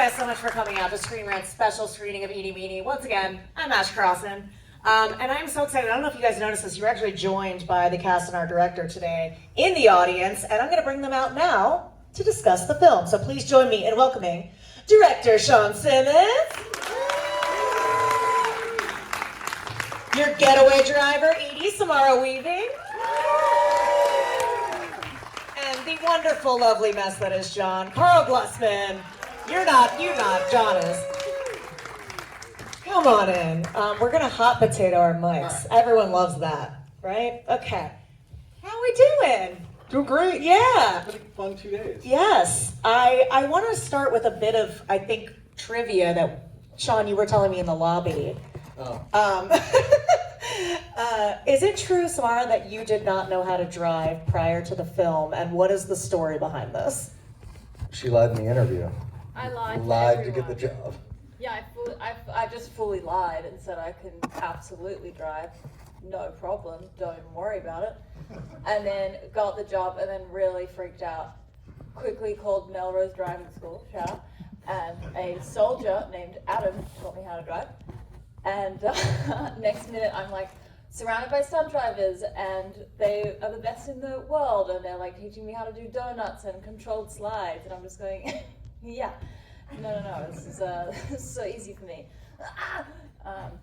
guys so much for coming out to Screen Rant's special screening of EENIE MEANIE. Once again, I'm Ash Crossan. And I'm so excited. I don't know if you guys noticed this. You were actually joined by the cast and our director today in the audience, and I'm going to bring them out now to discuss the film. So please join me in welcoming director Shawn Simmons, your getaway driver, Samara Weaving, and the wonderful, lovely mess that is John, Karl Glusman. You're not, John is. Come on in. We're gonna hot potato our mics. Everyone loves that, right? Okay. How we doing? Doing great. Yeah. It's been a fun 2 days. Yes. I want to start with a bit of, I think, trivia that, Shawn, you were telling me in the lobby. Oh. Is it true, Samara, that you did not know how to drive prior to the film, and what is the story behind this? She lied in the interview. I lied. Lied to get the job. Yeah, I just fully lied and said I can absolutely drive, no problem, don't even worry about it. And then got the job and then really freaked out. Quickly called Melrose Driving School, shout out, and a soldier named Adam taught me how to drive. And next minute I'm like surrounded by stunt drivers and they are the best in the world and they're like teaching me how to do donuts and controlled slides and I'm just going, yeah. No, this is so easy for me. I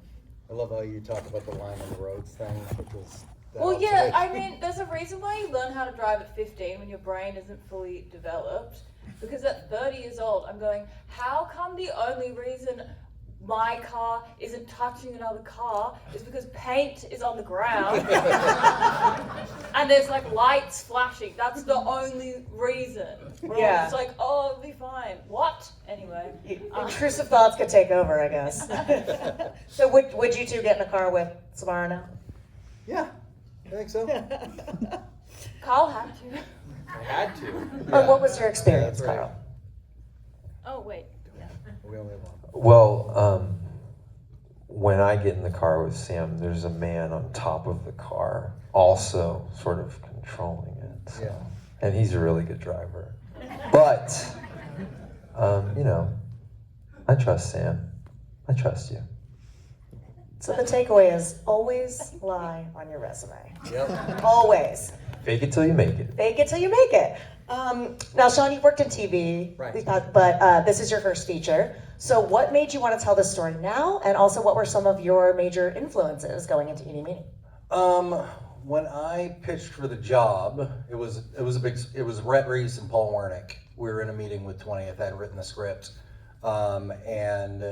love how you talk about the line on the roads thing. Well, yeah, I mean, there's a reason why you learn how to drive at 15 when your brain isn't fully developed. Because at 30 years old, I'm going, how come the only reason my car isn't touching another car is because paint is on the ground and there's like lights flashing. That's the only reason. Yeah. It's like, oh, it'll be fine. What? Anyway. Intrusive thoughts could take over, I guess. So would you two get in the car with Samara now? Yeah, I think so. Carl had to. I had to. Or what was your experience, Yeah, that's right. Carl? Oh, wait. We only have one. Well, when I get in the car with Sam, there's a man on top of the car also sort of controlling it. So. Yeah. And he's a really good driver. But, you know, I trust Sam. I trust you. So the takeaway is always lie on your resume. Yep. Always. Fake it till you make it. Fake it till you make it. Now, Shawn, you've worked in TV, Right. but this is your first feature. So what made you want to tell this story now? And also, what were some of your major influences going into EENIE MEANIE? When I pitched for the job, it was Rhett Reese and Paul Wernick. We were in a meeting with 20th. I had written the script, and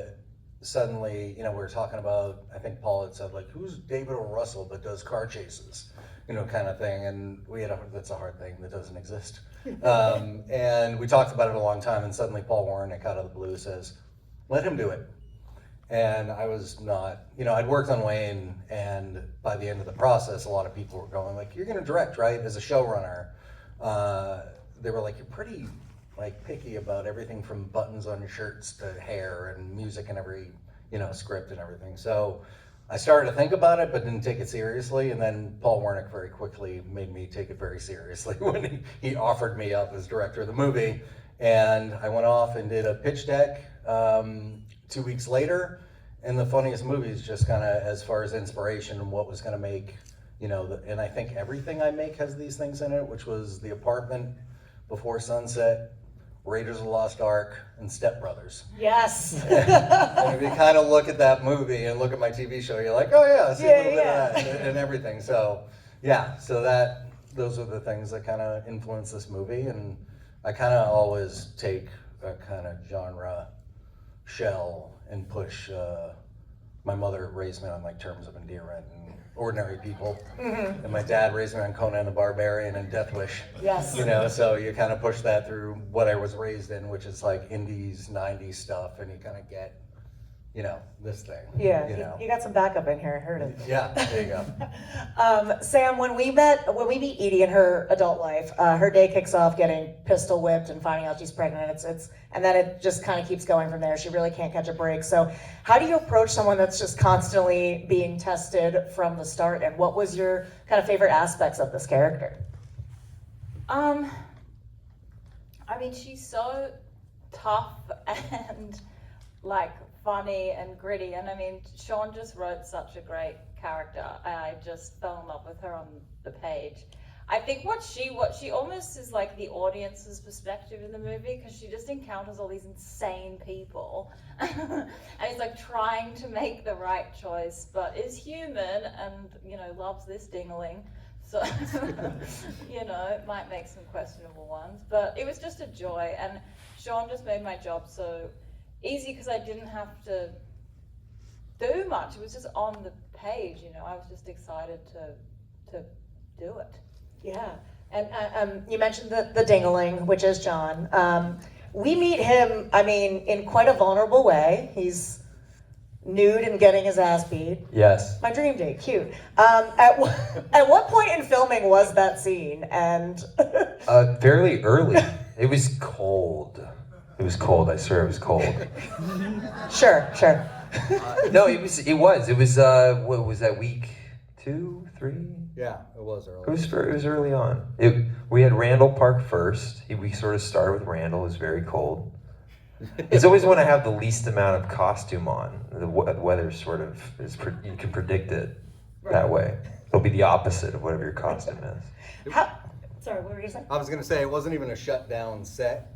suddenly, we were talking about. I think Paul had said like, "Who's David O. Russell but does car chases?" Kind of thing. And that's a hard thing that doesn't exist. And we talked about it a long time. And suddenly, Paul Wernick out of the blue says, "Let him do it." And I was not, I'd worked on Wayne, and by the end of the process, a lot of people were going like, "You're going to direct, right?" As a showrunner, they were like, "You're pretty picky about everything from buttons on your shirts to hair and music and every, script and everything." So I started to think about it, but didn't take it seriously. And then Paul Wernick very quickly made me take it very seriously when he offered me up as director of the movie. And I went off and did a pitch deck 2 weeks later. And the funniest movie is just kind of as far as inspiration and what was going to make, and I think everything I make has these things in it, which was The Apartment, Before Sunset, Raiders of the Lost Ark, and Step Brothers. Yes. And if you kind of look at that movie and look at my TV show, you're like, oh yeah, I see a little bit of that and everything. So yeah, those are the things that kind of influence this movie. And I kind of always take a kind of genre shell and push. My mother raised me on Terms of Endearment and Ordinary People, and my dad raised me on Conan the Barbarian and Death Wish. Yes. So you kind of push that through what I was raised in, which is indies, 90s stuff, and you kind of get, this thing. Yeah, you got some backup in here, I heard it. Yeah, there you go. Sam, when we meet Edie in her adult life, her day kicks off getting pistol whipped and finding out she's pregnant. And then it just kind of keeps going from there. She really can't catch a break. So how do you approach someone that's just constantly being tested from the start? And what was your kind of favorite aspects of this character? I mean, she's so tough and like funny and gritty. And I mean, Shawn just wrote such a great character. I just fell in love with her on the page. I think what she almost is like the audience's perspective in the movie, because she just encounters all these insane people and it's like trying to make the right choice, but is human and, you know, loves this dingling. So, you know, it might make some questionable ones, but it was just a joy. And Shawn just made my job so easy because I didn't have to do much. It was just on the page, you know. I was just excited to do it. Yeah, and you mentioned the dingling, which is John. We meet him, I mean, in quite a vulnerable way. He's nude and getting his ass beat. Yes. My dream date, cute. At what point in filming was that scene? And Fairly early. It was cold. It was cold. I swear it was cold. Sure. No, it was. What was that, week 2, 3? Yeah, it was early. It was early on. We had Randall Park first. We sort of started with Randall. It was very cold. It's always when I have the least amount of costume on. The weather sort of you can predict it that way. It'll be the opposite of whatever your costume is. Sorry, what were you saying? I was gonna say, it wasn't even a shutdown set.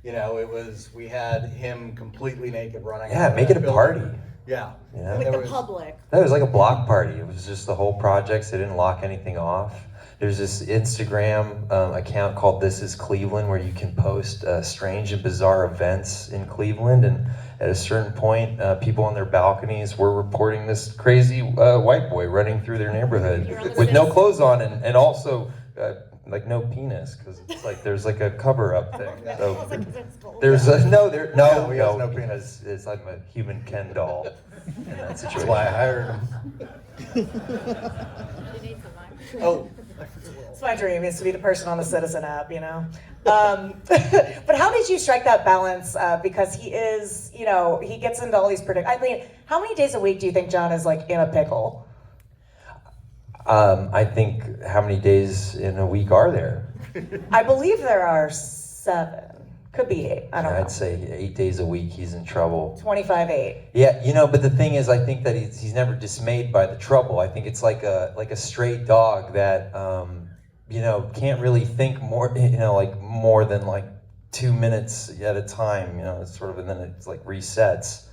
You know, we had him completely naked running. Yeah, out of make it that a party. building. Yeah. You know? With There the was- public. That was like a block party. It was just the whole project. So they didn't lock anything off. There's this Instagram account called This Is Cleveland where you can post strange and bizarre events in Cleveland. And at a certain point, people on their balconies were reporting this crazy white boy running through their neighborhood with no clothes on and also like no penis, because it's like there's like a cover-up thing. So there's no he has no penis. It's like a human Ken doll in that That's situation. why I hired him. Oh. It's my dream is to be the person on the Citizen app, you know. But how did you strike that balance? Because he is, you know, he gets into all these I mean, how many days a week do you think John is like in a pickle? I think, how many days in a week are there? I believe there are 7. Could be 8. I don't know. I'd say 8 days a week he's in trouble. 25/8. Yeah, you know, but the thing is, I think that he's never dismayed by the trouble. I think it's like a stray dog that, you know, can't really think more, you know, like more than like 2 minutes at a time, you know, it's sort of, and then it's like resets.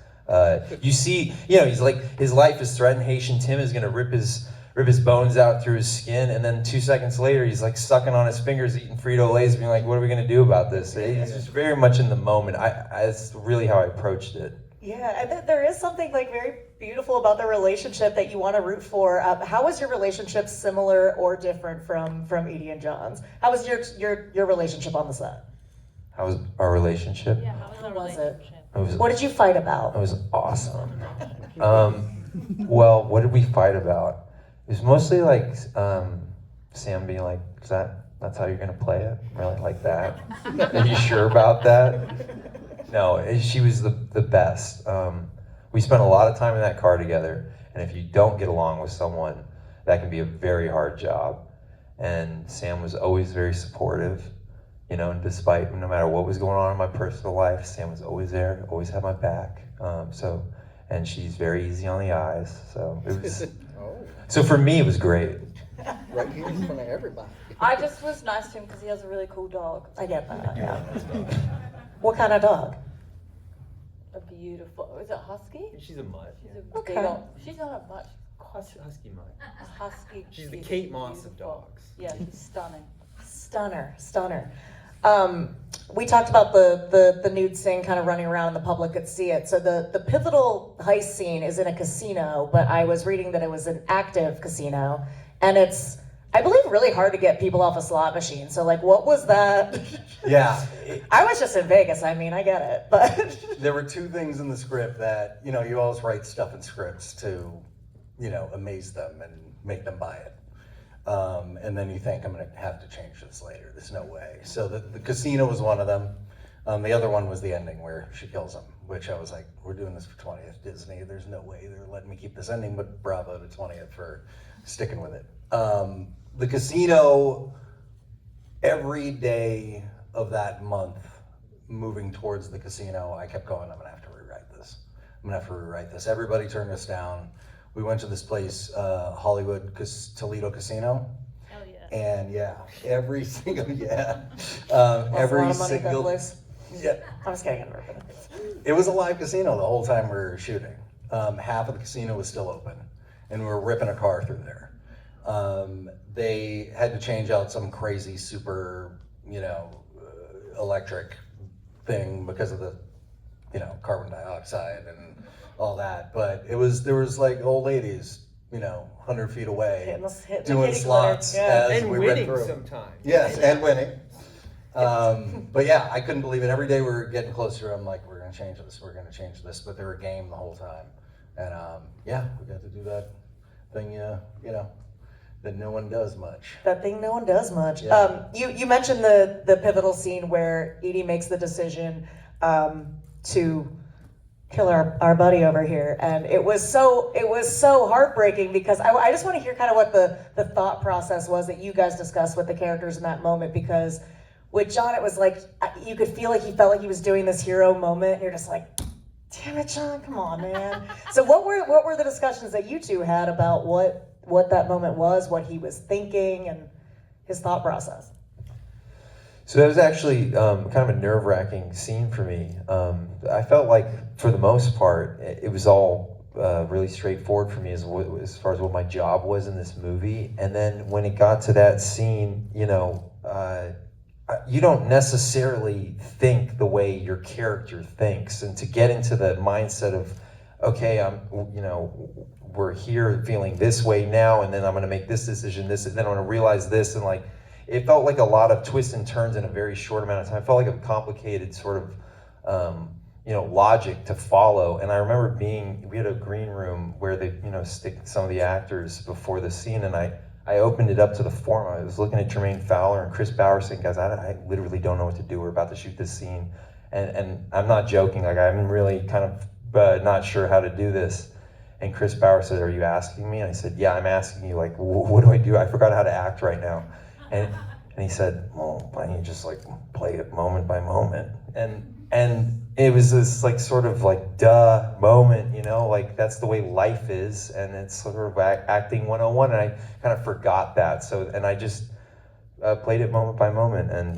You see, you know, he's like, his life is threatened. Haitian Tim is gonna rip his bones out through his skin, and then 2 seconds later, he's like sucking on his fingers, eating Frito-Lays, being like, what are we gonna do about this? It's just very much in the moment. It's really how I approached it. Yeah, and there is something like very beautiful about the relationship that you want to root for. How was your relationship similar or different from EENIE and John's? How was your relationship on the set? How was our relationship? Yeah, how was the relationship? What did you fight about? It was awesome. Well, what did we fight about? It was mostly like Sam being like, that's how you're gonna play it? Really, like that? Are you sure about that? No, she was the best. We spent a lot of time in that car together, and if you don't get along with someone, that can be a very hard job. And Sam was always very supportive, you know, and despite, no matter what was going on in my personal life, Sam was always there, always had my back. And she's very easy on the eyes, so it was. So for me, it was great. Right here in front of everybody. I just was nice to him because he has a really cool dog. I get that, yeah. What kind of dog? A beautiful, is it husky? She's a mutt. She's Yeah. a Okay. big old, she's not a much Husky mutt. a husky. She's the she's Kate Moss of beautiful. dogs. Yeah, she's stunning. Stunner. We talked about the nude scene kind of running around and the public could see it. So the pivotal heist scene is in a casino, but I was reading that it was an active casino, and it's, I believe, really hard to get people off a slot machine. So like, what was that? Yeah. I was just in Vegas. I mean, I get it, but There were 2 things in the script that, you know, you always write stuff in scripts to, you know, amaze them and make them buy it. And then you think, I'm going to have to change this later. There's no way. So the casino was one of them. The other one was the ending where she kills him, which I was like, we're doing this for 20th Disney. There's no way they're letting me keep this ending, but bravo to 20th for sticking with it. The casino, every day of that month, moving towards the casino, I kept going, I'm gonna have to rewrite this. I'm gonna have to rewrite this. Everybody turned us down. We went to this place, Hollywood, Toledo Casino. Oh yeah. And yeah, every single, Lost a every lot of money at that single, place. yeah. I'm just kidding. It was a live casino the whole time we were shooting. Half of the casino was still open, and we were ripping a car through there. They had to change out some crazy super, electric thing because of the, carbon dioxide and all that. But there was like old ladies, 100 feet away, Hitting the doing kitty slots corner. Yeah. as And we went winning through. sometimes. Yes, and winning. But yeah, I couldn't believe it. Every day we were getting closer. I'm like, we're gonna change this. We're gonna change this. But they were game the whole time, and yeah, we got to do that thing. That no one does much. That thing no one does much. Yeah. You mentioned the pivotal scene where Edie makes the decision to kill our buddy over here, and it was so heartbreaking because I just want to hear kind of what the thought process was that you guys discussed with the characters in that moment, because with John it was like you could feel like he felt like he was doing this hero moment, and you're just like, damn it, John, come on, man. So what were the discussions that you two had about what that moment was, what he was thinking, and his thought process? So that was actually kind of a nerve-wracking scene for me. I felt like, for the most part, it was all really straightforward for me as far as what my job was in this movie. And then when it got to that scene, you don't necessarily think the way your character thinks. And to get into the mindset of, okay, we're here feeling this way now, and then I'm going to make this decision, and then I'm going to realize this, and it felt like a lot of twists and turns in a very short amount of time. It felt like a complicated sort of, logic to follow. And I remember we had a green room where they, stick some of the actors before the scene, and I opened it up to the forum. I was looking at Jermaine Fowler and Chris Bauer saying, guys, I literally don't know what to do. We're about to shoot this scene. And I'm not joking. I'm really kind of not sure how to do this. And Chris Bauer said, are you asking me? And I said, yeah, I'm asking you, what do I do? I forgot how to act right now. And he said, well, why don't you just play it moment by moment? And it was this sort of duh moment, that's the way life is, and it's sort of acting 101, and I kind of forgot that. So, and I just played it moment by moment, and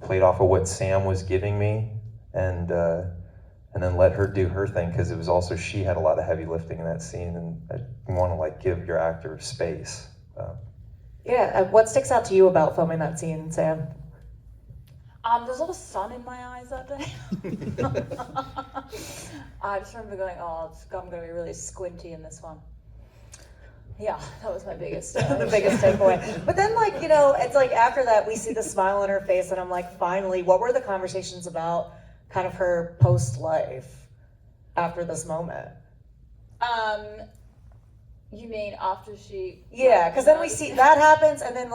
played off of what Sam was giving me, and then let her do her thing, because it was also, she had a lot of heavy lifting in that scene, and I want to give your actor space. Yeah, what sticks out to you about filming that scene, Sam? There's a lot of sun in my eyes that day. I just remember going, I'm going to be really squinty in this one. Yeah, that was my biggest The biggest takeaway. But then it's after that we see the smile on her face, and I'm like, finally, what were the conversations about kind of her post-life after this moment? You mean after she... Yeah, because then we see, that happens, and then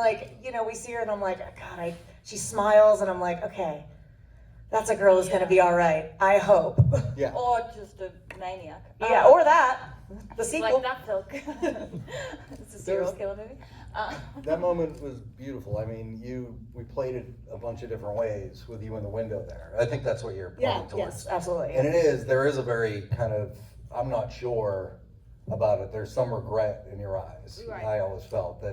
we see her, and I'm like, God, she smiles, and I'm like, okay, that's a girl who's gonna be all right, I hope. Yeah. Or just a maniac. Yeah, or that, the sequel. That felt good. It's a serial killer movie. That moment was beautiful. I mean, we played it a bunch of different ways with you in the window there. I think that's what you're pointing towards. Yes, absolutely. And there is a very kind of, I'm not sure about it. There's some regret in your eyes. Right. I always felt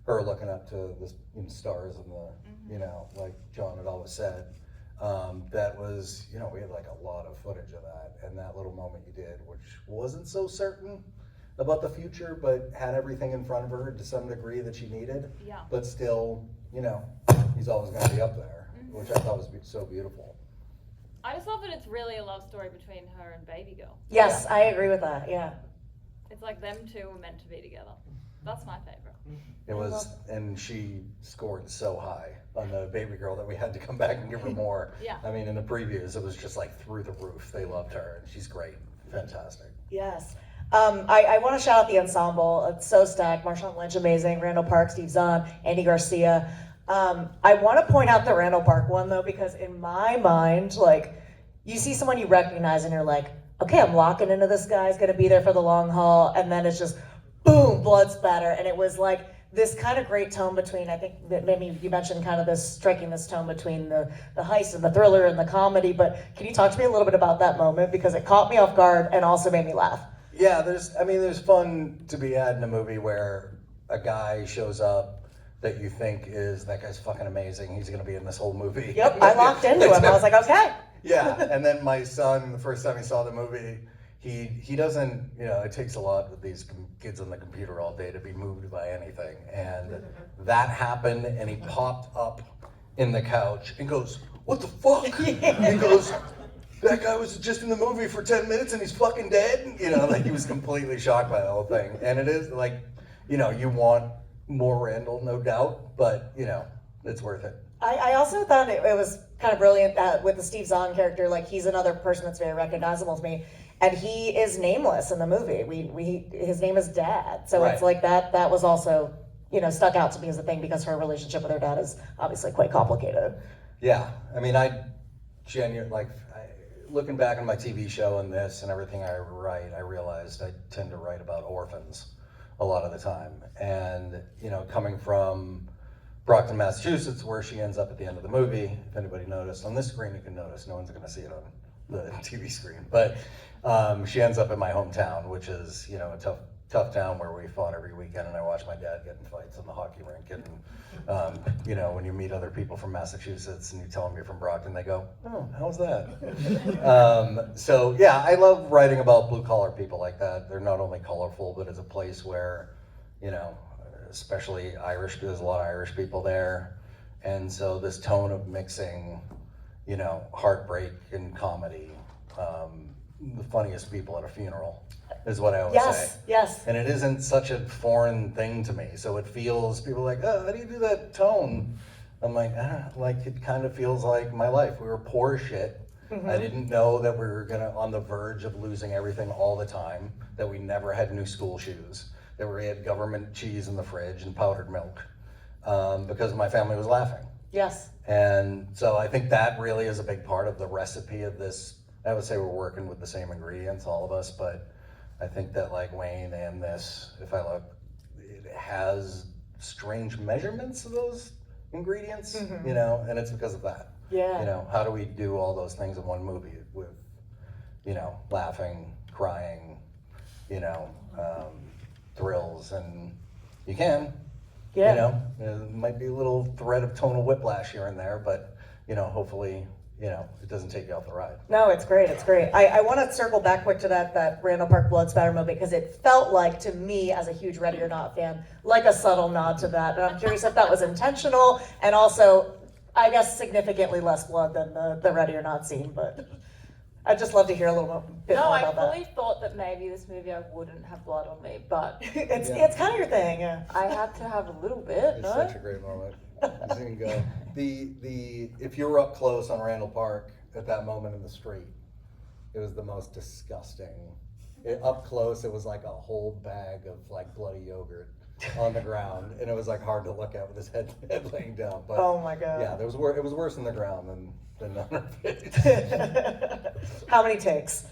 her looking up to the stars and the, like John had always said. That was, we had a lot of footage of that, and that little moment you did, which wasn't so certain about the future, but had everything in front of her to some degree that she needed. Yeah. But still, he's always going to be up there, which I thought was so beautiful. I just love that it's really a love story between her and Baby Girl. Yes, I agree with that, yeah. It's like them two were meant to be together. That's my favorite. It was, and she scored so high on the Baby Girl that we had to come back and give her more. Yeah. I mean, in the previews, it was just through the roof. They loved her, and she's great, fantastic. Yes. I want to shout out the ensemble. It's so stacked. Marshawn Lynch, amazing. Randall Park, Steve Zahn, Andy Garcia. I want to point out the Randall Park one, though, because in my mind, you see someone you recognize and you're like, okay, I'm locking into this guy. He's going to be there for the long haul. And then it's just, boom, blood spatter. And it was this kind of great tone between, I think that maybe you mentioned kind of striking this tone between the heist and the thriller and the comedy, but can you talk to me a little bit about that moment? Because it caught me off guard and also made me laugh. Yeah, there's fun to be had in a movie where a guy shows up that you think is, that guy's fucking amazing, he's gonna be in this whole movie. Yep, I locked into him. I was like, okay. Yeah, and then my son, the first time he saw the movie, he doesn't, it takes a lot with these kids on the computer all day to be moved by anything. And that happened, and he popped up in the couch and goes, "What the fuck?" He goes, "That guy was just in the movie for 10 minutes and he's fucking dead." Like he was completely shocked by the whole thing. And it is like, you want more Randall, no doubt, but it's worth it. I also thought it was kind of brilliant with the Steve Zahn character. Like, he's another person that's very recognizable to me, and he is nameless in the movie. His name is Dad, so It's like that was also stuck out to me as a thing, because her relationship with her dad is obviously quite complicated. Yeah, I mean, looking back on my TV show and this and everything I write, I realized I tend to write about orphans a lot of the time, and coming from Brockton, Massachusetts, where she ends up at the end of the movie. If anybody noticed, on this screen you can notice, no one's gonna see it on the TV screen, but she ends up in my hometown, which is a tough town where we fought every weekend, and I watched my dad get in fights on the hockey rink. And when you meet other people from Massachusetts and you tell them you're from Brockton, they go, "Oh, how's that?" So yeah, I love writing about blue collar people like that. They're not only colorful, but it's a place where especially Irish, there's a lot of Irish people there, and so this tone of mixing heartbreak and comedy, the funniest people at a funeral is what I always say. Yes. And it isn't such a foreign thing to me, so it feels, people are like, "Oh, how do you do that tone?" I'm like, it kind of feels like my life. We were poor as shit. Mm-hmm. I didn't know that we were on the verge of losing everything all the time, that we never had new school shoes, that we had government cheese in the fridge and powdered milk, because my family was laughing. Yes. And so I think that really is a big part of the recipe of this. I would say we're working with the same ingredients, all of us, but I think that like Wayne and this, if I look, it has strange measurements of those ingredients, mm-hmm. And it's because of that. Yeah. How do we do all those things in one movie with, laughing, crying, thrills, and you can. Yeah. It might be a little thread of tonal whiplash here and there, but hopefully, it doesn't take you off the ride. No, it's great. It's great. I want to circle back quick to that Randall Park blood spatter movie, because it felt like, to me, as a huge Ready or Not fan, like a subtle nod to that. And I'm curious if that was intentional, and also, I guess, significantly less blood than the Ready or Not scene. But I'd just love to hear a little bit more about that. No, I fully thought that maybe this movie I wouldn't have blood on me, but it's kind of your thing. Yeah. I had to have a little bit. It's such a great moment. You can go. If you were up close on Randall Park at that moment in the street, it was the most disgusting. Up close, it was like a whole bag of like bloody yogurt on the ground, and it was like hard to look at with his head laying down. But oh my god! Yeah, it was worse on the ground than on her face. How many takes?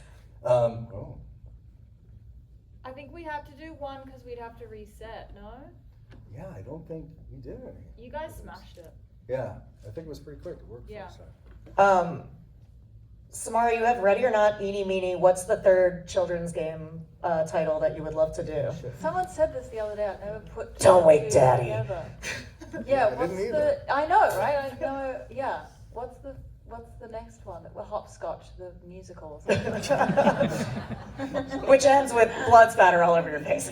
I think we have to do one because we'd have to reset. No. Yeah, I don't think we did any. You guys smashed it. Yeah, I think it was pretty quick. It worked Yeah. for us. Samara, you have Ready or Not, EENIE MEANIE. What's the third children's game title that you would love to do? Someone said this the other day. I never put. Don't Wake Daddy. Together. I Yeah, didn't what's either. the? I know, right? I know. Yeah. What's the next one? Well, Hopscotch, the musical. Or something. Which ends with blood spatter all over your face.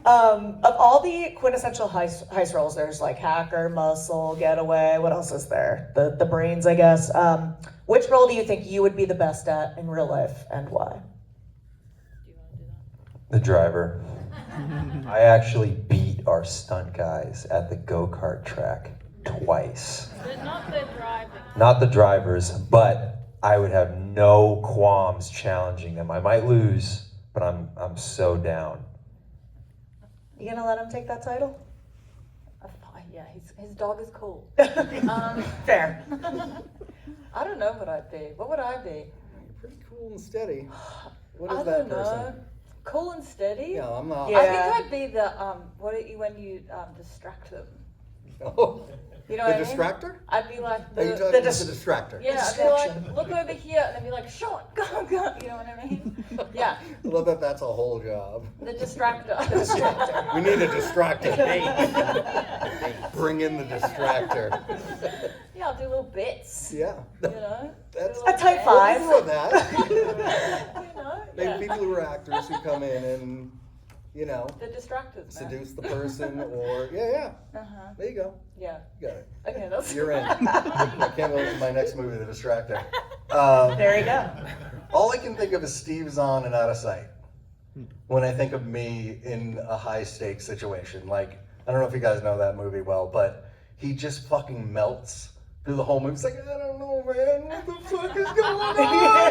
Of all the quintessential heist roles, there's like hacker, muscle, getaway. What else is there? The brains, I guess. Which role do you think you would be the best at in real life, and why? Do you want to do that? The driver. I actually beat our stunt guys at the go-kart track twice. But not the driving. Not the drivers, but I would have no qualms challenging them. I might lose, but I'm so down. You gonna let him take that title? Yeah, his dog is cool. Fair. I don't know what I'd be. What would I be? You're pretty cool and steady. What is I that don't person? know. Cool and steady. Yeah, I'm not. Yeah. I think I'd be the what are you when you distract them? You know The what I mean? distractor? I'd be like Are you the talking about the distractor? yeah. I'd be like, look over here, and I'd be like, Shawn, go. You know what I mean? Yeah, I love that that's a whole job. the distractor. We need a distractor. Bring in the distractor. Yeah, I'll do little bits. Yeah. You know. That's Do A type bits, five. I'm with that. You know. Maybe Yeah. people who are actors who come in and, you know, The distractors. Man. seduce the person or, yeah. There you go. Yeah. You got it. Okay, that's. You're in. I can't wait for my next movie, The Distractor. There you go. All I can think of is Steve Zahn and Out of Sight when I think of me in a high stakes situation. Like, I don't know if you guys know that movie well, but he just fucking melts through the whole movie. It's like, I don't know, man, what the fuck is going on?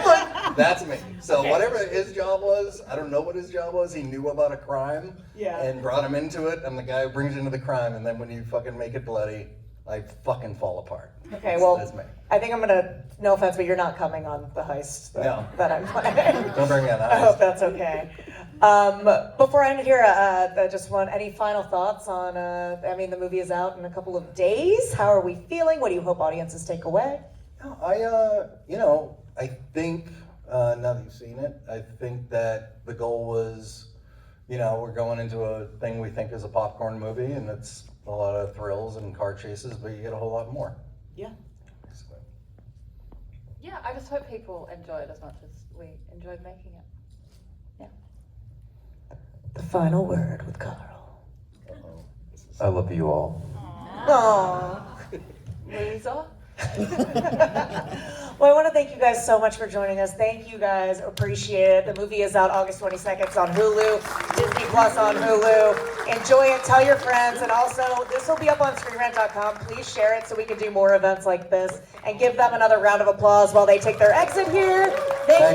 Like, that's me. So whatever his job was, I don't know what his job was. He knew about a crime and brought him into it. I'm the guy who brings you into the crime, and then when you fucking make it bloody, I fucking fall apart. Okay, well, That's me. I think I'm gonna, no offense, but you're not coming on the heist No. that I'm playing. Don't bring me on I hope ice. that's okay. Before I end it here, I just want any final thoughts on, I mean, the movie is out in a couple of days. How are we feeling? What do you hope audiences take away? I think, now that you've seen it, I think that the goal was, we're going into a thing we think is a popcorn movie, and it's a lot of thrills and car chases, but you get a whole lot more. Yeah. Basically. Yeah, I just hope people enjoy it as much as we enjoyed making it. The final word with Carl. I love you all. Aww. Loser. Well, I want to thank you guys so much for joining us. Thank you guys. Appreciate it. The movie is out August 22nd. It's on Hulu, Disney Plus on Hulu. Enjoy it. Tell your friends. And also, this will be up on ScreenRant.com. Please share it so we can do more events like this and give them another round of applause while they take their exit here. Thank you.